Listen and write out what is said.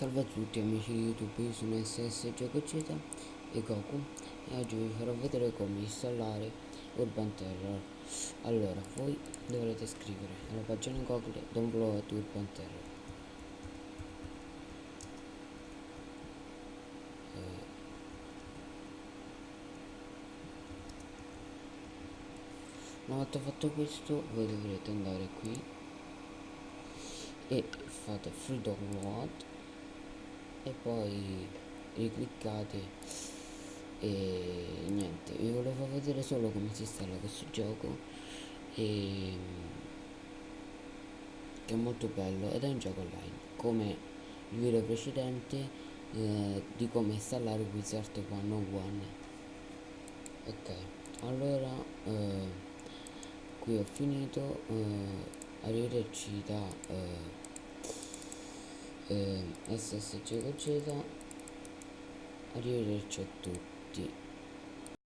Salve a tutti amici di YouTube, io sono SSGiocoZ e Goku e oggi vi farò vedere come installare Urban Terror. Allora, voi dovrete scrivere alla pagina Google Download Urban Terror. Una volta fatto questo, voi dovrete andare qui e fate Free Download e poi ricliccate e niente, vi volevo vedere solo come si installa questo gioco e che è molto bello ed è un gioco online come il video precedente di come installare Wizard 101. Ok, allora qui ho finito, arrivederci da SSGZ, arrivederci a tutti.